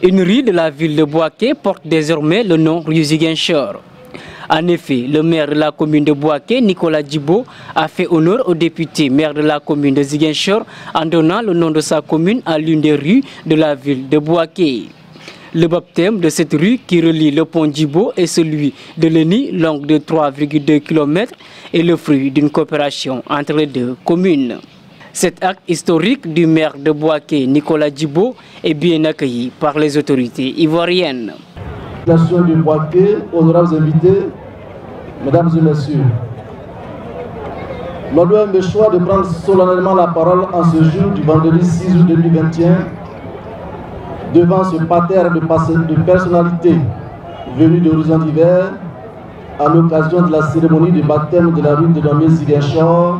Une rue de la ville de Bouaké porte désormais le nom rue Ziguinchor. En effet, le maire de la commune de Bouaké, Nicolas Djibo, a fait honneur au député maire de la commune de Ziguinchor en donnant le nom de sa commune à l'une des rues de la ville de Bouaké. Le baptême de cette rue qui relie le pont Djibo et celui de Leni, longue de 3,2 km, est le fruit d'une coopération entre les deux communes. Cet acte historique du maire de Bouaké, Nicolas Djibo, est bien accueilli par les autorités ivoiriennes. La nation de Bouaké, honorables invités, mesdames et messieurs, l'honneur me choix de prendre solennellement la parole en ce jour du vendredi 6 août 2021 devant ce parterre de personnalités venues d'horizons divers à l'occasion de la cérémonie de baptême de la rue dénommée Ziguinchor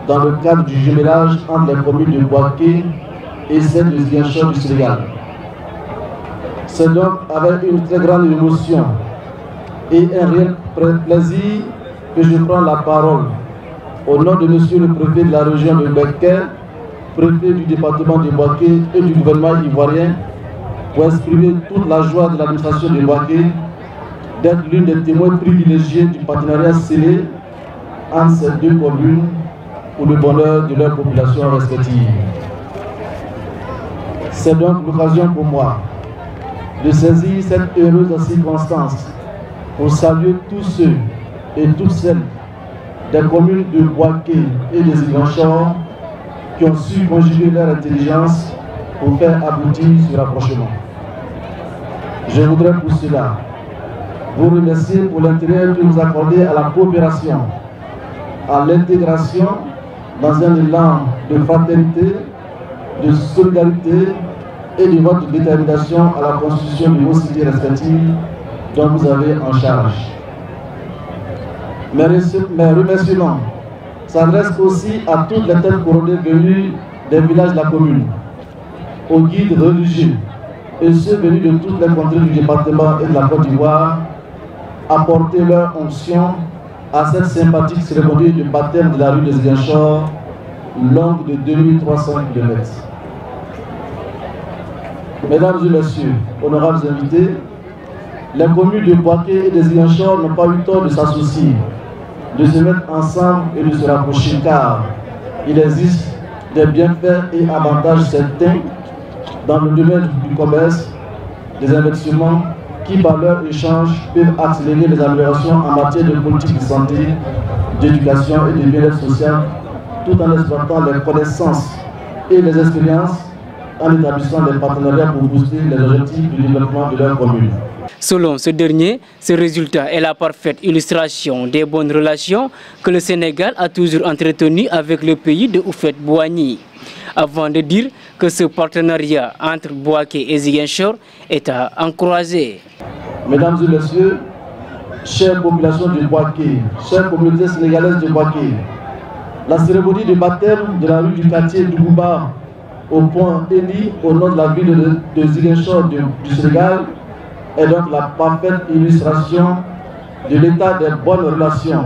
dans le cadre du jumelage entre les communes de Bouaké et celle de Ziguinchor du Sénégal. C'est donc avec une très grande émotion et un réel plaisir que je prends la parole au nom de Monsieur le préfet de la région de Bouaké, préfet du département de Bouaké et du gouvernement ivoirien, pour exprimer toute la joie de l'administration de Bouaké d'être l'une des témoins privilégiés du partenariat scellé entre ces deux communes pour le bonheur de leurs populations respectives. C'est donc l'occasion pour moi de saisir cette heureuse circonstance pour saluer tous ceux et toutes celles des communes de Bouaké et de Ziguinchor qui ont su conjuguer leur intelligence pour faire aboutir ce rapprochement. Je voudrais pour cela vous remercier pour l'intérêt que vous accordez à la coopération, à l'intégration dans un élan de fraternité, de solidarité et de votre détermination à la construction de vos cités respectives dont vous avez en charge. Mes remerciements s'adressent aussi à toutes les têtes couronnées venues des villages de la commune, aux guides religieux et ceux venus de toutes les contrées du département et de la Côte d'Ivoire, apporter leur onction à cette sympathique cérémonie de baptême de la rue de Ziguinchor, longue de 2300 km. Mesdames et messieurs, honorables invités, les communes de Bouaké et de Ziguinchor n'ont pas eu tort de s'associer, de se mettre ensemble et de se rapprocher, car il existe des bienfaits et avantages certains dans le domaine du commerce, des investissements qui, par leur échange, peuvent accélérer les améliorations en matière de politique de santé, d'éducation et de bien-être social, tout en exploitant les connaissances et les expériences en établissant des partenariats pour booster les objectifs du développement de leur commune. Selon ce dernier, ce résultat est la parfaite illustration des bonnes relations que le Sénégal a toujours entretenues avec le pays de Houphouët-Boigny. Avant de dire que ce partenariat entre Bouaké et Ziguinchor est à encourager. Mesdames et messieurs, chères populations de Bouaké, chères communautés sénégalaises de Bouaké, la cérémonie de baptême de la rue du quartier Dougouba au point Eni, au nom de la ville de Ziguinchor du Sénégal, est donc la parfaite illustration de l'état des bonnes relations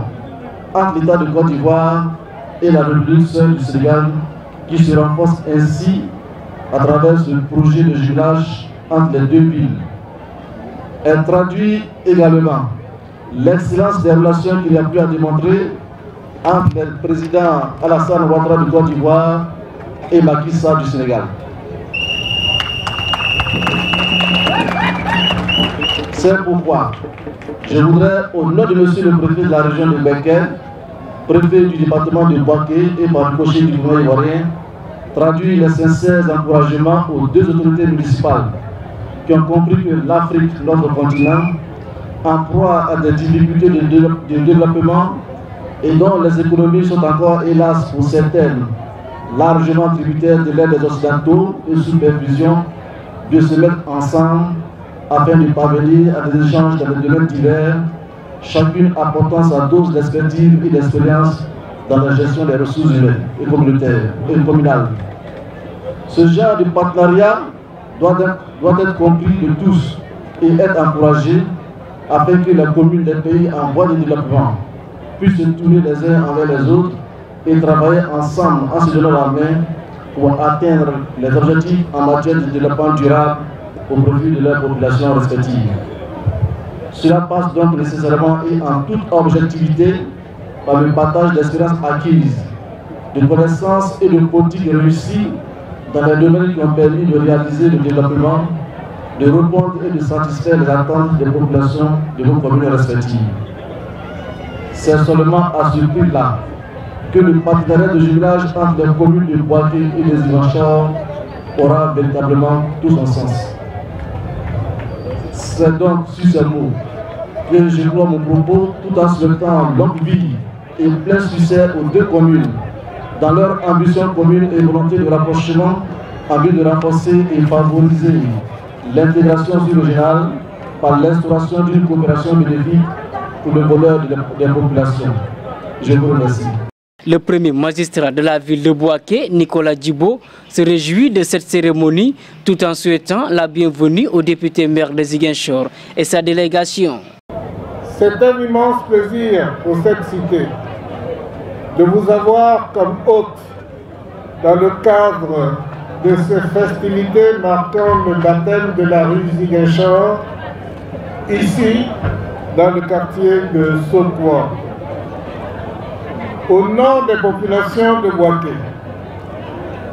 entre l'État de Côte d'Ivoire et la République seule du Sénégal, qui se renforce ainsi à travers ce projet de jumelage entre les deux villes. Elle traduit également l'excellence des relations qu'il y a pu à démontrer entre le président Alassane Ouattara de Côte d'Ivoire et Macky Sall du Sénégal. C'est pourquoi je voudrais, au nom de Monsieur le préfet de la région de Bouaké, préfet du département de Bouaké et par cocher du gouvernement ivoirien, traduire les sincères encouragements aux deux autorités municipales qui ont compris que l'Afrique, notre continent, en proie à des difficultés de développement et dont les économies sont encore, hélas pour certaines, largement tributaires de l'aide des Occidentaux et sous perfusion, de se mettre ensemble afin de parvenir à des échanges dans des domaines divers, chacune apportant sa dose d'expertise et d'expérience dans la gestion des ressources humaines et communautaires et communales. Ce genre de partenariat doit être compris de tous et être encouragé afin que les communes des pays en voie de développement puissent se tourner les uns envers les autres et travailler ensemble en se donnant la main pour atteindre les objectifs en matière de développement durable au profit de leurs populations respectives. Cela passe donc nécessairement et en toute objectivité par le partage d'expériences acquises, de connaissances et de politiques réussies dans les domaines qui ont permis de réaliser le développement, de répondre et de satisfaire les attentes des populations de vos communes respectives. C'est seulement à ce prix-là que le partenariat de jumelage entre les communes de Bouaké et des Ziguinchor aura véritablement tout son sens. C'est donc sur ces mots que je clôt mon propos tout en souhaitant longue vie et plein succès aux deux communes dans leur ambition commune et volonté de rapprochement en vue de renforcer et favoriser l'intégration sous-régionale par l'instauration d'une coopération bénéfique pour le bonheur des populations. Je vous remercie. Le premier magistrat de la ville de Bouaké, Nicolas Djibo, se réjouit de cette cérémonie tout en souhaitant la bienvenue au député maire de Ziguinchor et sa délégation. C'est un immense plaisir pour cette cité de vous avoir comme hôte dans le cadre de ces festivités marquant le baptême de la rue Ziguinchor, ici dans le quartier de Sautois. Au nom des populations de Bouaké,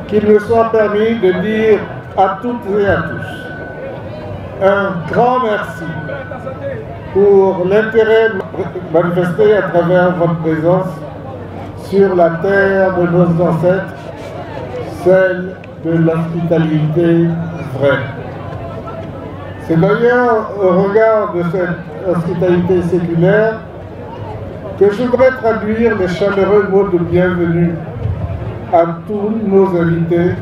qu'il me soit permis de dire à toutes et à tous un grand merci pour l'intérêt manifesté à travers votre présence sur la terre de nos ancêtres, celle de l'hospitalité vraie. C'est d'ailleurs au regard de cette hospitalité séculaire que je voudrais traduire les chaleureux mots de bienvenue à tous nos invités,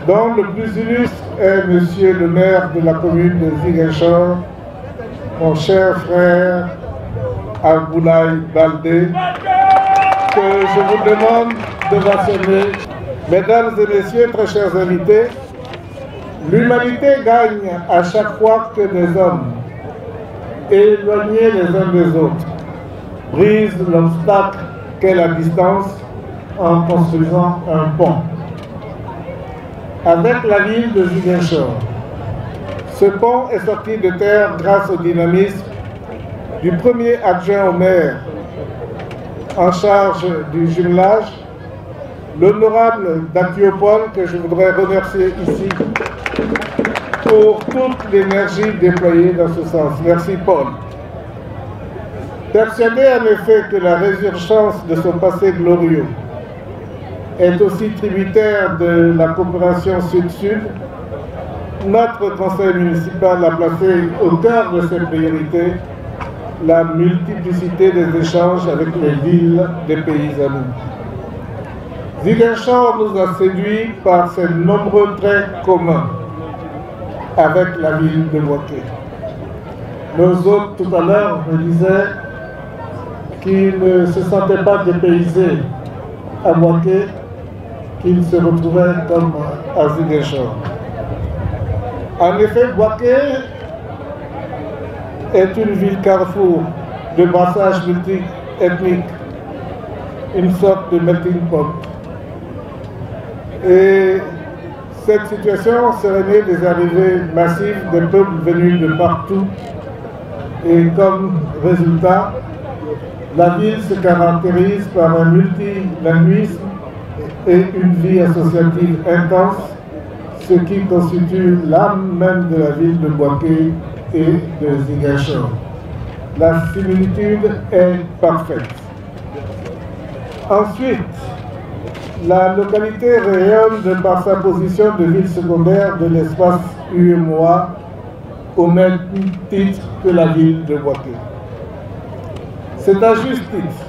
dont le plus illustre est Monsieur le maire de la commune de Ziguinchor, mon cher frère Aboulaye Baldé, que je vous demande de vacciner. Mesdames et messieurs, très chers invités, l'humanité gagne à chaque fois que des hommes, éloignés les uns des autres, brisent l'obstacle qu'est la distance en construisant un pont. Avec la ville de Ziguinchor, ce pont est sorti de terre grâce au dynamisme du premier adjoint au maire en charge du jumelage, l'honorable Dakiopol, que je voudrais remercier ici pour toute l'énergie déployée dans ce sens. Merci Paul. Persuadé en effet que la résurgence de son passé glorieux est aussi tributaire de la coopération Sud-Sud, notre conseil municipal a placé au cœur de ses priorités la multiplicité des échanges avec les villes des pays amis. Ziguinchor nous a séduits par ses nombreux traits communs avec la ville de Bouaké. Nos hôtes tout à l'heure me disaient qu'ils ne se sentaient pas dépaysés à Bouaké, qu'ils se retrouvaient comme à Ziguinchor. En effet, Bouaké est une ville carrefour de brassage multi-ethnique, une sorte de melting pot. Et cette situation serait née des arrivées massives des peuples venus de partout. Et comme résultat, la ville se caractérise par un multilinguisme et une vie associative intense, ce qui constitue l'âme même de la ville de Bouaké et de Ziguinchor. La similitude est parfaite. Ensuite, la localité rayonne de par sa position de ville secondaire de l'espace UEMOA au même titre que la ville de Bouaké. C'est à juste titre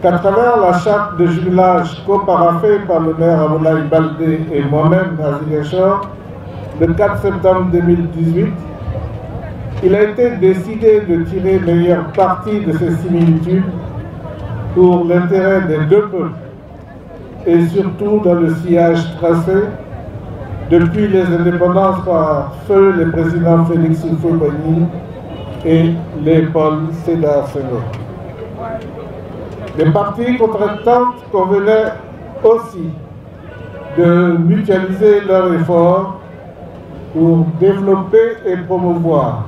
qu'à travers la charte de jumelage co-paraphée par le maire Aboulaye Baldé et moi-même à Ziguinchor, le 4 septembre 2018, il a été décidé de tirer meilleur parti de ces similitudes pour l'intérêt des deux peuples et surtout dans le sillage tracé depuis les indépendances par feu les présidents Félix Houphouët-Boigny et Léopold Sédar Senghor. Les parties contractantes convenaient aussi de mutualiser leurs efforts pour développer et promouvoir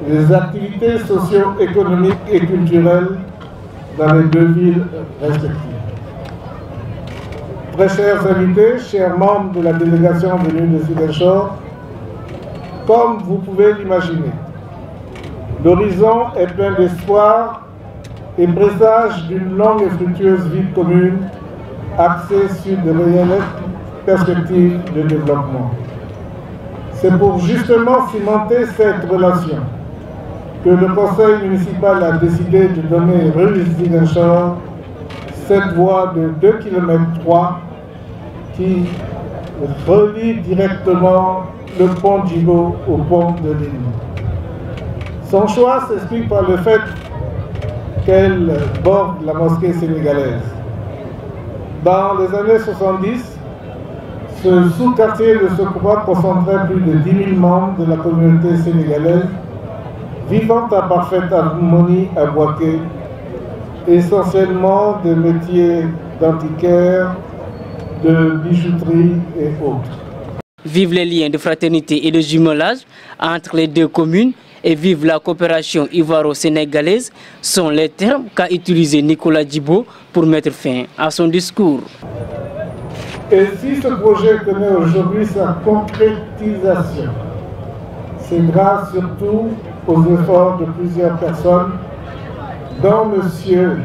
les activités socio-économiques et culturelles dans les deux villes respectives. Très chers invités, chers membres de la délégation venue de Ziguinchor, comme vous pouvez l'imaginer, l'horizon est plein d'espoir et présage d'une longue et fructueuse vie commune axée sur de réelles perspectives de développement. C'est pour justement cimenter cette relation que le conseil municipal a décidé de donner rue Ziguinchor cette voie de 2,3 km qui relie directement le pont Djibo au pont de l'île. Son choix s'explique par le fait qu'elle borde la mosquée sénégalaise. Dans les années 70, ce sous-quartier de Sokoba concentrait plus de 10 000 membres de la communauté sénégalaise vivant en parfaite harmonie à Bouaké, essentiellement des métiers d'antiquaire, de bijouterie et autres. Vive les liens de fraternité et de jumelage entre les deux communes et vive la coopération ivoiro-sénégalaise sont les termes qu'a utilisé Nicolas Djibo pour mettre fin à son discours. Et si ce projet connaît aujourd'hui sa concrétisation, c'est grâce surtout aux efforts de plusieurs personnes, dont monsieur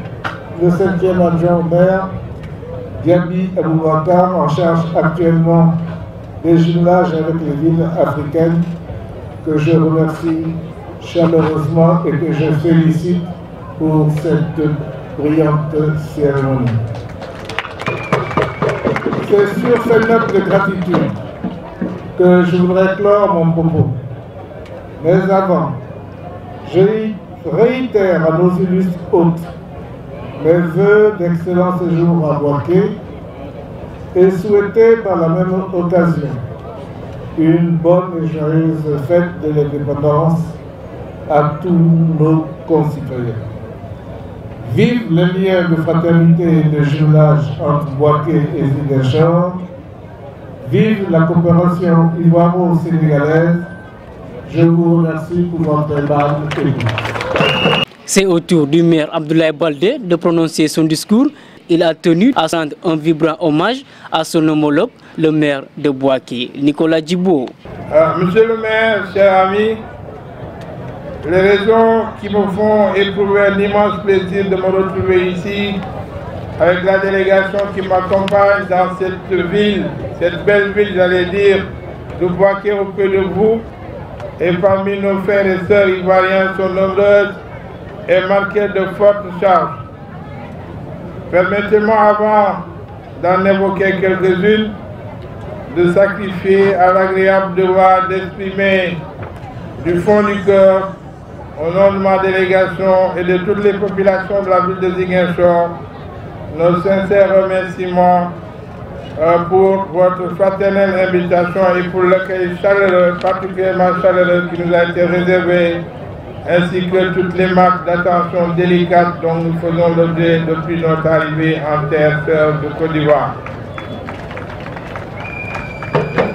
le 5e adjoint au maire, Diaby Aboubakar, en charge actuellement des jumelages avec les villes africaines, que je remercie chaleureusement et que je félicite pour cette brillante cérémonie. C'est sur cette note de gratitude que je voudrais clore mon propos. Mais avant, je réitère à nos illustres hôtes mes vœux d'excellent séjour à Bouaké et souhaiter par la même occasion une bonne et joyeuse fête de l'indépendance à tous nos concitoyens. Vive le lien de fraternité et de jumelage entre Bouaké et Ziguinchor. Vive la coopération ivoiro-sénégalaise. Je vous remercie pour votre aimable écoute. C'est au tour du maire Abdoulaye Baldé de prononcer son discours. Il a tenu à rendre un vibrant hommage à son homologue, le maire de Bouaké, Nicolas Djibo. Monsieur le maire, chers amis, les raisons qui me font éprouver un immense plaisir de me retrouver ici avec la délégation qui m'accompagne dans cette ville, cette belle ville, j'allais dire, de Bouaké auprès de vous, et parmi nos frères et sœurs ivoiriens sont nombreuses et marquées de fortes charges. Permettez-moi, avant d'en évoquer quelques-unes, de sacrifier à l'agréable devoir d'exprimer du fond du cœur, au nom de ma délégation et de toutes les populations de la ville de Ziguinchor, nos sincères remerciements pour votre fraternelle invitation et pour l'accueil chaleureux, particulièrement chaleureux, qui nous a été réservé, ainsi que toutes les marques d'attention délicates dont nous faisons l'objet depuis notre arrivée en terre sœur de Côte d'Ivoire.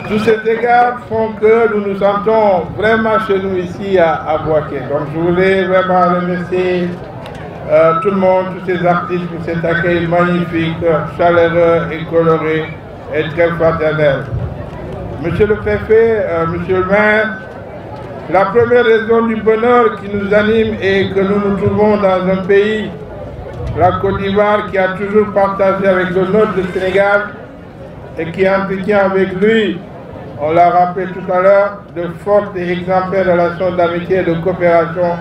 Tous ces égards font que nous nous sentons vraiment chez nous ici à Bouaké. Donc je voulais vraiment remercier tout le monde, tous ces artistes pour cet accueil magnifique, chaleureux et coloré et très fraternel. Monsieur le préfet, monsieur le maire, la première raison du bonheur qui nous anime est que nous nous trouvons dans un pays, la Côte d'Ivoire, qui a toujours partagé avec le nôtre le Sénégal et qui entretient avec lui, on l'a rappelé tout à l'heure, de fortes et exemplaires relations d'amitié et de coopération,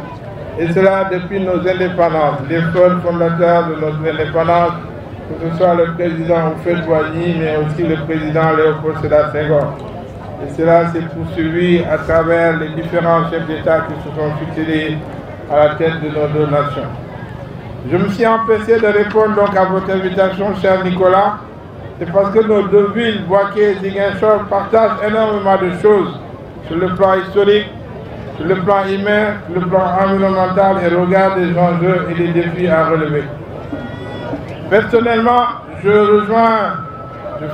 et cela depuis nos indépendances, les fondateurs de notre indépendance, que ce soit le président Houphouët-Boigny, mais aussi le président Léopold Sédar Senghor. Et cela s'est poursuivi à travers les différents chefs d'État qui se sont succédés à la tête de nos deux nations. Je me suis empressé de répondre donc à votre invitation, cher Nicolas. C'est parce que nos deux villes, Bouaké et Ziguinchor, partagent énormément de choses sur le plan historique, sur le plan humain, sur le plan environnemental et regard des enjeux et des défis à relever. Personnellement, je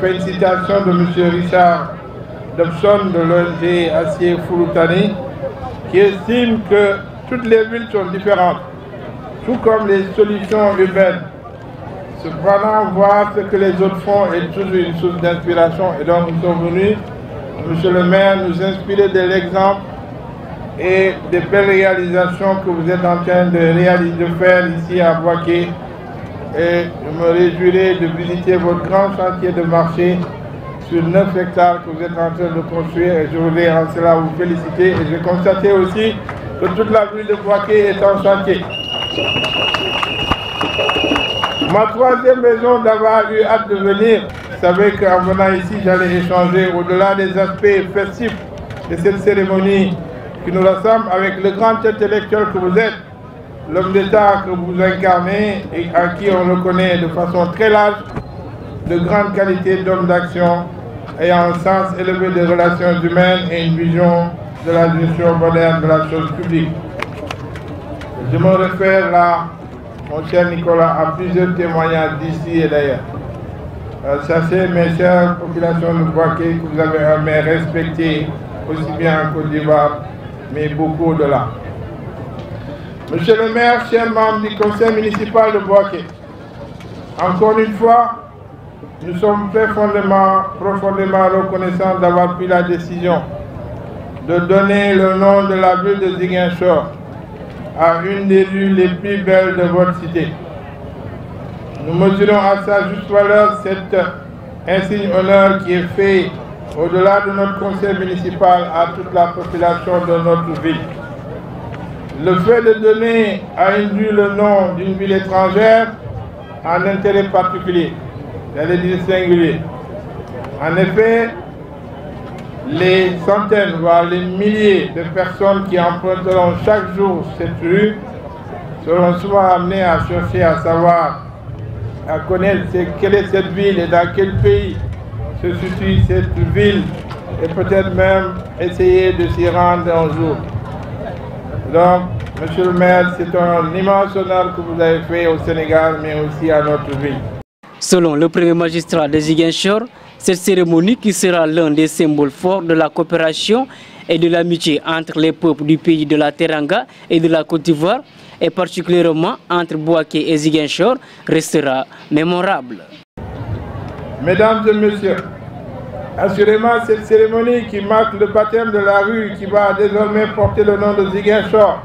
fais une citation de M. Richard Dobson de l'ONG Acier Fouloutani, qui estime que toutes les villes sont différentes, tout comme les solutions urbaines. Cependant, voir ce que les autres font est toujours une source d'inspiration. Et donc, nous sommes venus, Monsieur le maire, nous inspirer de l'exemple et des belles réalisations que vous êtes en train de faire ici à Bouaké. Et je me réjouirai de visiter votre grand chantier de marché sur 9 hectares que vous êtes en train de construire. Et je voulais en cela vous féliciter. Et j'ai constaté aussi que toute la ville de Bouaké est en chantier. Ma troisième raison d'avoir eu hâte de venir, vous savez qu'en venant ici, j'allais échanger au-delà des aspects festifs de cette cérémonie qui nous rassemble avec le grand intellectuel que vous êtes, l'homme d'État que vous incarnez et à qui on reconnaît de façon très large de grandes qualités d'homme d'action ayant un sens élevé des relations humaines et une vision de la gestion moderne de la chose publique. Je me réfère là, mon cher Nicolas, à plusieurs témoignages d'ici et d'ailleurs. Sachez, mes chères populations de Bouaké, que vous avez un maire respecté, aussi bien en Côte d'Ivoire, mais beaucoup au-delà. Monsieur le maire, chers membres du conseil municipal de Bouaké, encore une fois, nous sommes profondément reconnaissants d'avoir pris la décision de donner le nom de la ville de Ziguinchor à une des rues les plus belles de votre cité. Nous mesurons à sa juste valeur cet insigne honneur qui est fait au-delà de notre conseil municipal à toute la population de notre ville. Le fait de donner à une rue le nom d'une ville étrangère a un intérêt particulier, j'allais dire singulier. En effet, les centaines, voire les milliers de personnes qui emprunteront chaque jour cette rue seront souvent amenées à chercher à savoir, à connaître quelle est cette ville et dans quel pays se situe cette ville et peut-être même essayer de s'y rendre un jour. Donc, monsieur le maire, c'est un immense honneur que vous avez fait au Sénégal, mais aussi à notre ville. Selon le premier magistrat de Ziguinchor, cette cérémonie qui sera l'un des symboles forts de la coopération et de l'amitié entre les peuples du pays de la Teranga et de la Côte d'Ivoire, et particulièrement entre Bouaké et Ziguinchor, restera mémorable. Mesdames et messieurs, assurément cette cérémonie qui marque le baptême de la rue qui va désormais porter le nom de Ziguinchor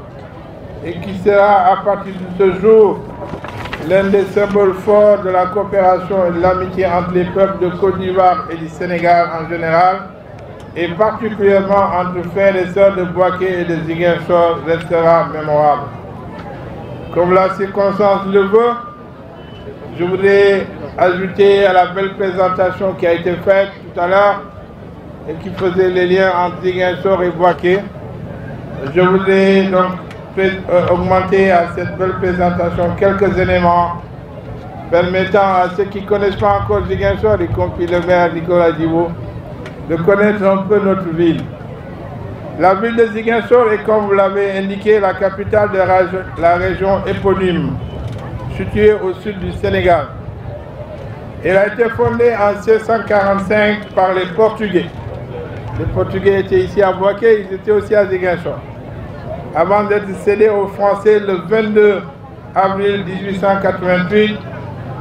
et qui sera à partir de ce jour l'un des symboles forts de la coopération et de l'amitié entre les peuples de Côte d'Ivoire et du Sénégal en général, et particulièrement entre frères et sœurs de Bouaké et de Ziguinchor, restera mémorable. Comme la circonstance le veut, je voudrais ajouter à la belle présentation qui a été faite tout à l'heure et qui faisait les liens entre Ziguinchor et Bouaké. Je voudrais donc augmenter à cette belle présentation quelques éléments permettant à ceux qui ne connaissent pas encore Ziguinchor, y compris le maire Nicolas Djibo, de connaître un peu notre ville. La ville de Ziguinchor est, comme vous l'avez indiqué, la capitale de la région éponyme, située au sud du Sénégal. Elle a été fondée en 1645 par les Portugais. Les Portugais étaient ici à Bouaké, ils étaient aussi à Ziguinchor, avant d'être cédés aux Français le 22 avril 1888,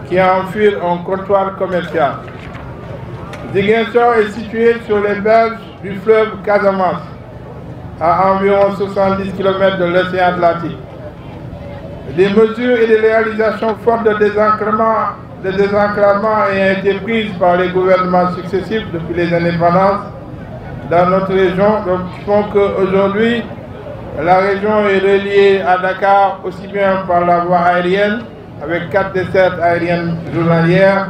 qui en firent un comptoir commercial. Ziguinchor est situé sur les berges du fleuve Casamance, à environ 70 km de l'océan Atlantique. Des mesures et des réalisations fortes de désenclavement ayant été prises par les gouvernements successifs depuis les indépendances dans notre région, donc, font qu'aujourd'hui, la région est reliée à Dakar aussi bien par la voie aérienne, avec 4 dessertes aériennes journalières,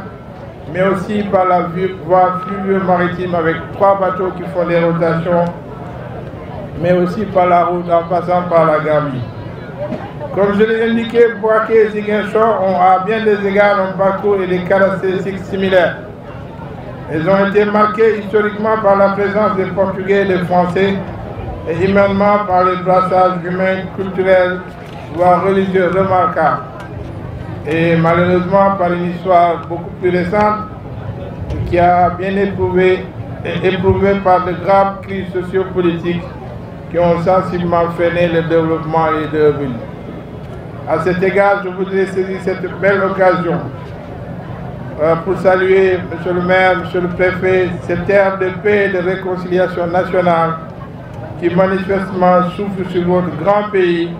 mais aussi par la voie fluvio-maritime avec 3 bateaux qui font des rotations, mais aussi par la route en passant par la Gambie. Comme je l'ai indiqué, Bouaké et Ziguinchor ont à bien des égards un parcours et des caractéristiques similaires. Ils ont été marqués historiquement par la présence des Portugais et des Français, et humainement par les brassages humains, culturels, voire religieux remarquables. Et malheureusement par une histoire beaucoup plus récente qui a bien éprouvé éprouvée par de graves crises sociopolitiques qui ont sensiblement freiné le développement des deux villes. À cet égard, je voudrais saisir cette belle occasion pour saluer M. le maire, M. le préfet, cette terre de paix et de réconciliation nationale qui manifestement souffle sur votre grand pays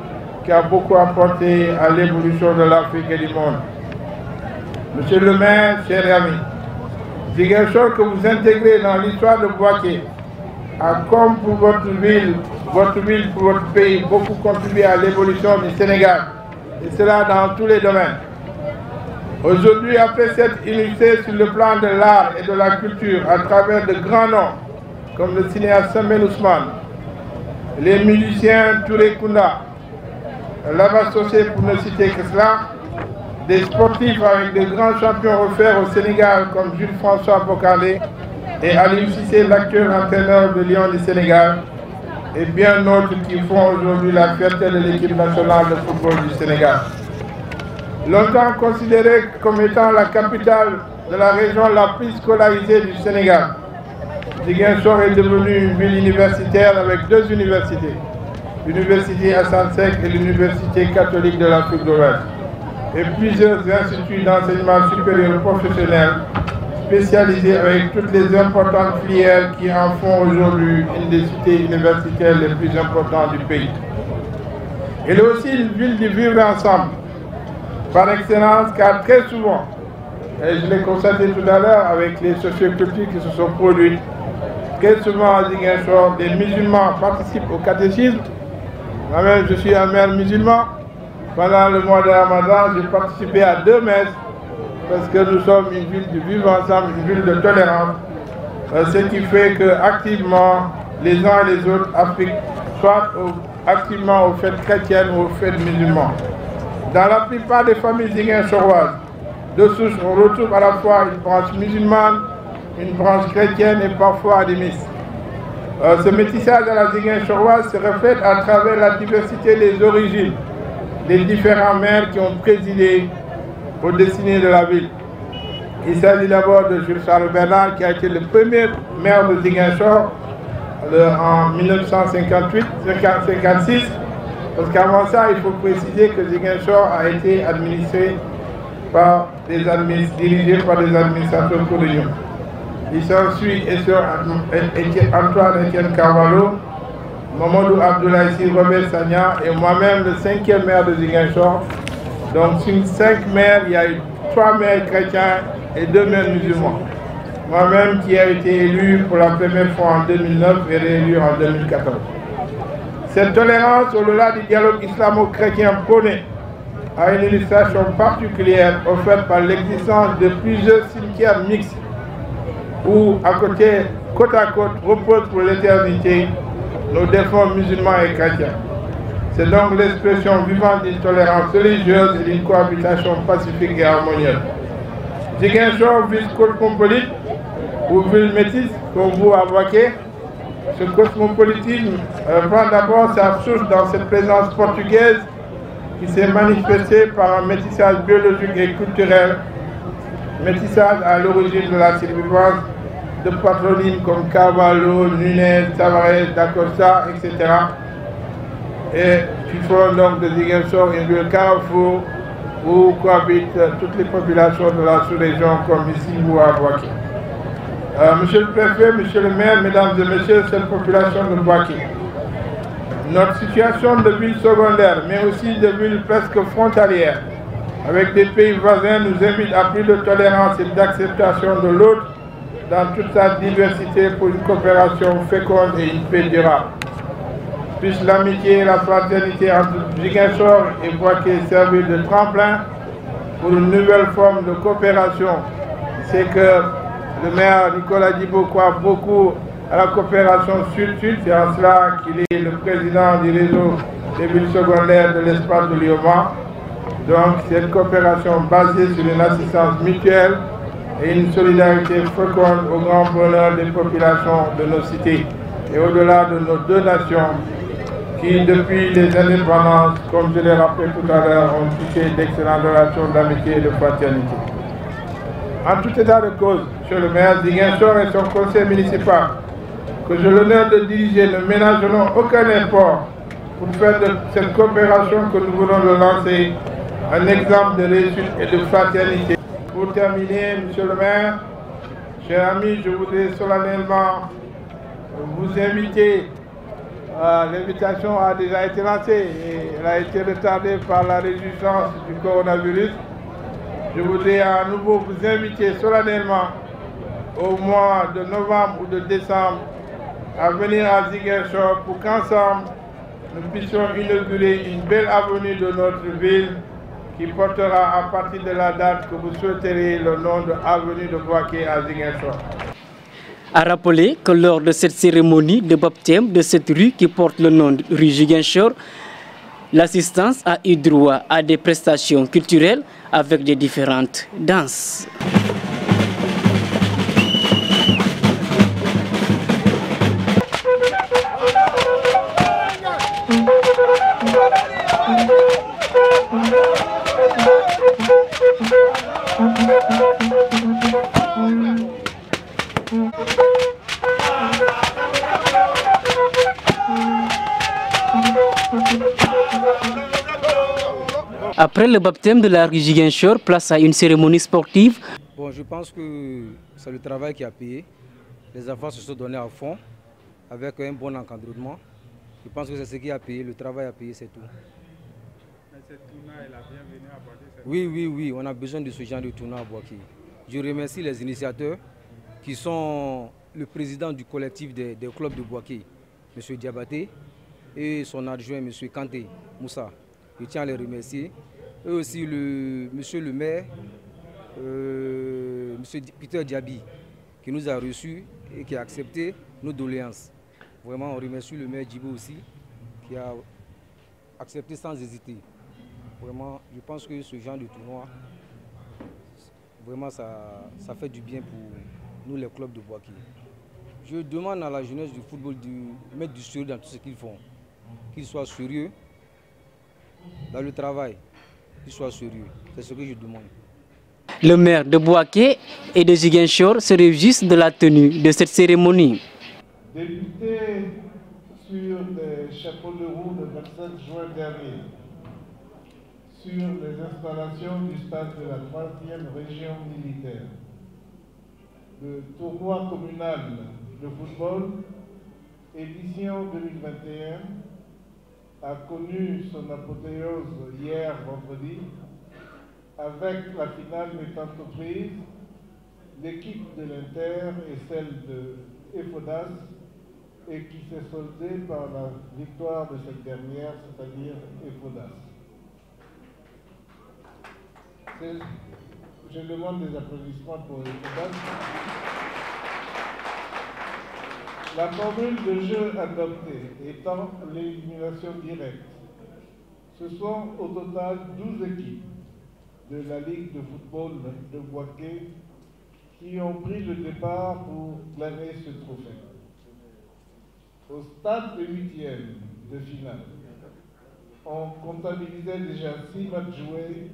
qui a beaucoup apporté à l'évolution de l'Afrique et du monde. Monsieur le maire, chers amis, Ziguinchor que vous intégrez dans l'histoire de Bouaké a, comme pour votre ville, pour votre pays, beaucoup contribué à l'évolution du Sénégal, et cela dans tous les domaines. Aujourd'hui, après s'être illustré sur le plan de l'art et de la culture à travers de grands noms, comme le cinéaste Samuel Ousmane, les musiciens Touré Kounda, Lava Sossé pour ne citer que cela, des sportifs avec de grands champions offerts au Sénégal comme Jules-François Bocandé et Aliou Cissé, l'actuel entraîneur de Lyon du Sénégal, et bien d'autres qui font aujourd'hui la fierté de l'équipe nationale de football du Sénégal. Longtemps considérée comme étant la capitale de la région la plus scolarisée du Sénégal, Ziguinchor est devenue une ville universitaire avec deux universités, l'Université Assane Seck et l'Université catholique de l'Afrique de l'Ouest, et plusieurs instituts d'enseignement supérieur professionnel spécialisés avec toutes les importantes filières qui en font aujourd'hui une des cités universitaires les plus importantes du pays. Elle est aussi une ville du vivre ensemble, par excellence, car très souvent, et je l'ai constaté tout à l'heure avec les sociocultures qui se sont produites, très souvent à Ziguinchor, des musulmans participent au catéchisme. Moi-même, je suis un maire musulman. Pendant le mois de Ramadan, j'ai participé à 2 messes parce que nous sommes une ville du vivre ensemble, une ville de tolérance. Ce qui fait que activement, les uns et les autres appliquent soit activement aux fêtes chrétiennes ou aux fêtes musulmanes. Dans la plupart des familles ziguinchoroises, de souche, on retrouve à la fois une branche musulmane, une branche chrétienne et parfois animiste. Ce métissage à la ziguinchoroise se reflète à travers la diversité des origines des différents maires qui ont présidé aux destinées de la ville. Il s'agit d'abord de Jules Charles Bernard qui a été le premier maire de Ziguinchor en 1958-56, parce qu'avant ça, il faut préciser que Ziguinchor a été administré par dirigé par des administrateurs coloniaux. Il s'ensuit Antoine Etienne Carvalho, Mamadou Abdoulaye Robert Sagna et moi-même le 5e maire de Ziguinchor. Donc sur 5 maires, il y a eu 3 maires chrétiens et 2 maires musulmans. Moi-même qui ai été élu pour la première fois en 2009 et réélu en 2014. Cette tolérance, au-delà du dialogue islamo-chrétien prôné, a une illustration particulière offerte par l'existence de plusieurs cimetières mixtes où, côte à côte, reposent pour l'éternité nos défunts musulmans et chrétiens. C'est donc l'expression vivante d'une tolérance religieuse et d'une cohabitation pacifique et harmonieuse. Ziguinchor, ville cosmopolite ou ville métisse, comme vous à Bouaké, ce cosmopolitisme prend d'abord sa source dans cette présence portugaise qui s'est manifestée par un métissage biologique et culturel, métissage à l'origine de la survivance de patronymes comme Carvalho, Nunez, Tavares, Dacosta, etc. Et qui font donc de Ziguinchor une ville carrefour où cohabitent toutes les populations de la sous-région comme ici ou à Bouaké. Monsieur le préfet, monsieur le maire, mesdames et messieurs, cette population de Bouaké. Notre situation de ville secondaire, mais aussi de ville presque frontalière, avec des pays voisins, nous invite à plus de tolérance et d'acceptation de l'autre dans toute sa diversité pour une coopération féconde et une paix durable. Puisse l'amitié et la fraternité entre Ziguinchor et Bouaké servir de tremplin pour une nouvelle forme de coopération. C'est que le maire Nicolas Djibo croit beaucoup à la coopération sud-sud, c'est en cela qu'il est le président du réseau des villes secondaires de l'espace de Lioma. Donc c'est une coopération basée sur une assistance mutuelle et une solidarité féconde au grand bonheur des populations de nos cités et au-delà de nos deux nations qui, depuis les indépendances, comme je l'ai rappelé tout à l'heure, ont tissé d'excellentes relations d'amitié et de fraternité. En tout état de cause, Monsieur le maire, Ziguinchor et son conseil municipal, que j'ai l'honneur de diriger, ne ménageront aucun effort pour faire de cette coopération que nous venons de lancer un exemple de réussite et de fraternité. Pour terminer, Monsieur le maire, chers amis, je voudrais solennellement vous inviter. L'invitation a déjà été lancée et elle a été retardée par la résurgence du coronavirus. Je voudrais à nouveau vous inviter solennellement au mois de novembre ou de décembre à venir à Ziguinchor pour qu'ensemble nous puissions inaugurer une belle avenue de notre ville qui portera à partir de la date que vous souhaiterez le nom de avenue de Bouaké à Ziguinchor. A rappeler que lors de cette cérémonie de baptême de cette rue qui porte le nom de rue Ziguinchor, l'assistance a eu droit à des prestations culturelles avec des différentes danses. Après le baptême de la rue Ziguinchor, place à une cérémonie sportive. Bon, je pense que c'est le travail qui a payé. Les enfants se sont donnés à fond avec un bon encadrement. Je pense que c'est ce qui a payé, le travail a payé, c'est tout. Mais cette tournoi est la bienvenue à Bouaké. Oui, on a besoin de ce genre de tournoi à Bouaké. Je remercie les initiateurs qui sont le président du collectif des clubs de Bouaké, M. Diabaté, et son adjoint, M. Kanté Moussa. Je tiens à les remercier. Et aussi monsieur le maire, M. Peter Diaby, qui nous a reçus et qui a accepté nos doléances. Vraiment, on remercie le maire Djibo aussi, qui a accepté sans hésiter. Vraiment, je pense que ce genre de tournoi, vraiment, ça fait du bien pour nous, les clubs de Bouaké. Je demande à la jeunesse du football de mettre du sérieux dans tout ce qu'ils font. Qu'ils soient sérieux dans le travail, qu'ils soient sérieux. C'est ce que je demande. Le maire de Bouaké et de Ziguinchor se réjouissent de la tenue de cette cérémonie. Débuté sur les chapeaux de roue le 27 juin dernier, sur les installations du stade de la 3e région militaire, le tournoi communal de football, édition 2021, a connu son apothéose hier vendredi avec la finale mettant aux prises l'équipe de l'Inter et celle de EFODAS et qui s'est soldée par la victoire de cette dernière, c'est-à-dire EFODAS. Je demande des applaudissements pour EFODAS. La formule de jeu adoptée étant l'élimination directe, ce sont au total 12 équipes de la Ligue de football de Bouaké qui ont pris le départ pour glaner ce trophée. Au stade de 8e de finale, on comptabilisait déjà 6 matchs joués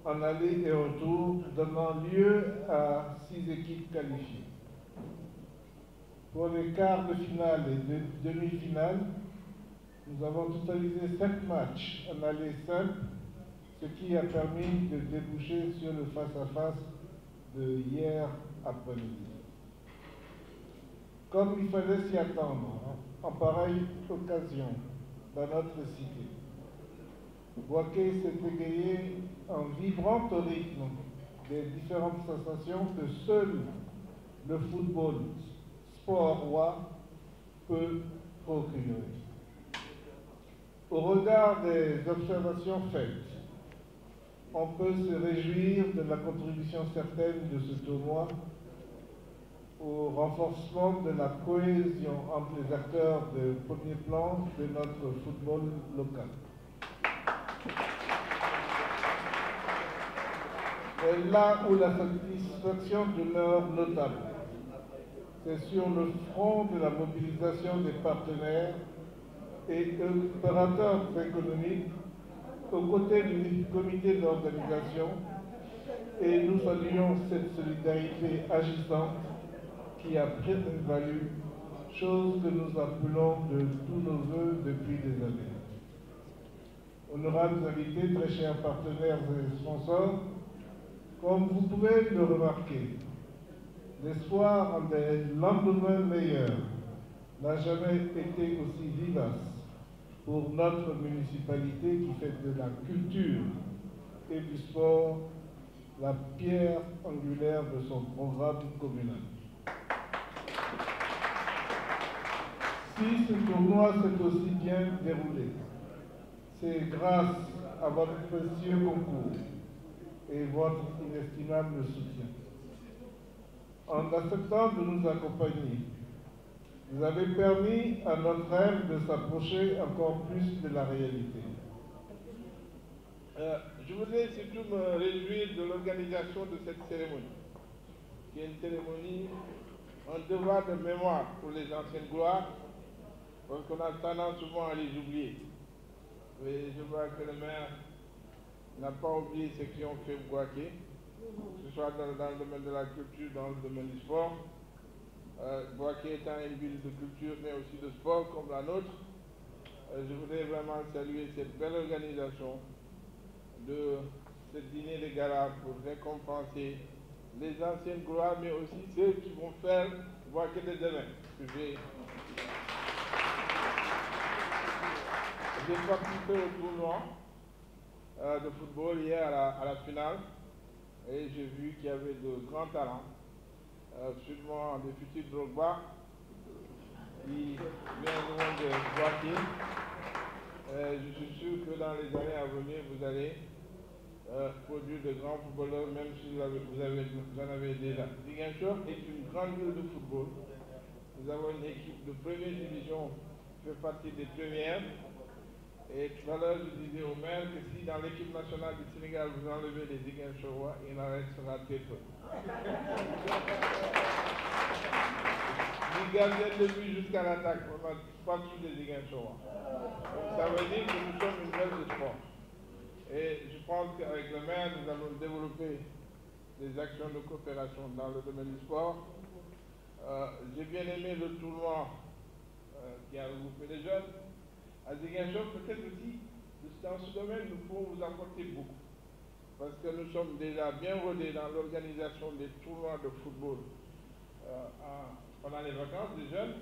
en aller et retour, donnant lieu à 6 équipes qualifiées. Pour les quarts de finale et de demi-finale, nous avons totalisé 7 matchs en aller simple, ce qui a permis de déboucher sur le face-à-face de hier après-midi. Comme il fallait s'y attendre en pareille occasion dans notre cité, Bouaké s'est égayé en vibrant au rythme des différentes sensations que seul le football, sport roi, peut procurer. Au regard des observations faites, on peut se réjouir de la contribution certaine de ce tournoi au renforcement de la cohésion entre les acteurs de premier plan de notre football local. Et là où la satisfaction demeure notable, c'est sur le front de la mobilisation des partenaires et opérateurs économiques aux côtés du comité d'organisation et nous saluons cette solidarité agissante qui a prévalu, chose que nous appelons de tous nos voeux depuis des années. Honorables invités, très chers partenaires et sponsors, comme vous pouvez le remarquer, l'espoir en des lendemains meilleurs n'a jamais été aussi vivace pour notre municipalité qui fait de la culture et du sport la pierre angulaire de son programme communal. Si ce tournoi s'est aussi bien déroulé, c'est grâce à votre précieux concours et votre inestimable soutien. En acceptant de nous accompagner, vous avez permis à notre rêve de s'approcher encore plus de la réalité. Je voudrais surtout me réjouir de l'organisation de cette cérémonie, qui est une cérémonie, un devoir de mémoire pour les anciennes gloires, parce qu'on a tendance souvent à les oublier. Et je vois que le maire n'a pas oublié ce qui ont fait Bouaké, que ce soit dans le domaine de la culture, dans le domaine du sport. Bouaké étant une ville de culture, mais aussi de sport comme la nôtre, je voudrais vraiment saluer cette belle organisation de ce dîner de gala pour récompenser les anciennes gloires, mais aussi ceux qui vont faire Bouaké de demain. J'ai participé au tournoi de football hier à la finale et j'ai vu qu'il y avait de grands talents, sûrement des futurs Drogba qui viennent de Bouaké. Je suis sûr que dans les années à venir, vous allez produire de grands footballeurs, même si vous en avez déjà. Ziguinchor est une grande ville de football. Nous avons une équipe de première division qui fait partie des premières. Et tout à l'heure, je disais au maire que si dans l'équipe nationale du Sénégal, vous enlevez les Ziguinchorois, il en restera très peu. Du gardien de but jusqu'à l'attaque, on a partout des Ziguinchorois. Ça veut dire que nous sommes une ville de sport. Et je pense qu'avec le maire, nous allons développer des actions de coopération dans le domaine du sport. J'ai bien aimé le tournoi qui a regroupé les jeunes. À Ziguinchor, peut-être aussi, dans ce domaine, nous pouvons vous apporter beaucoup. Parce que nous sommes déjà bien rodés dans l'organisation des tournois de football pendant les vacances des jeunes.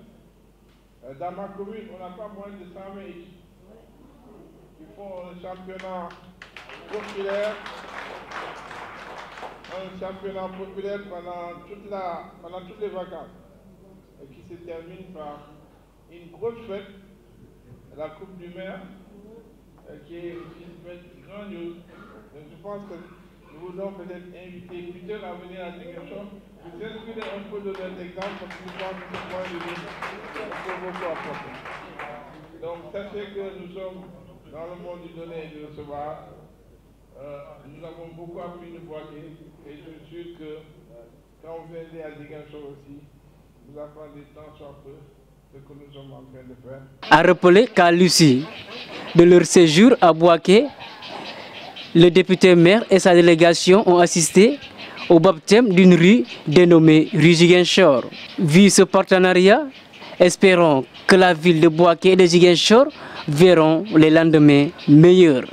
Dans ma commune, on n'a pas moins de 120 équipes qui font un championnat populaire pendant toutes les vacances et qui se termine par une grosse fête, la Coupe du Maire, qui est une fête grandiose. Donc je pense que nous vous avons peut-être invité Peter à venir à Ziguinchor, vous inspirer un peu de notre exemple, parce que nous pensons que ce point de vue, on peut beaucoup apporter. Donc sachez que nous sommes dans le monde du donner et du recevoir. Nous avons beaucoup appris de Bouaké et je suis sûr que quand vous venez à Ziguinchor aussi, vous apprendrez tant soit peu ce que nous sommes en train de faire. À rappeler qu'à l'issue de leur séjour à Bouaké, le député maire et sa délégation ont assisté au baptême d'une rue dénommée rue Ziguinchor. Vu ce partenariat, espérons que la ville de Bouaké et de Ziguinchor verront les lendemains meilleurs.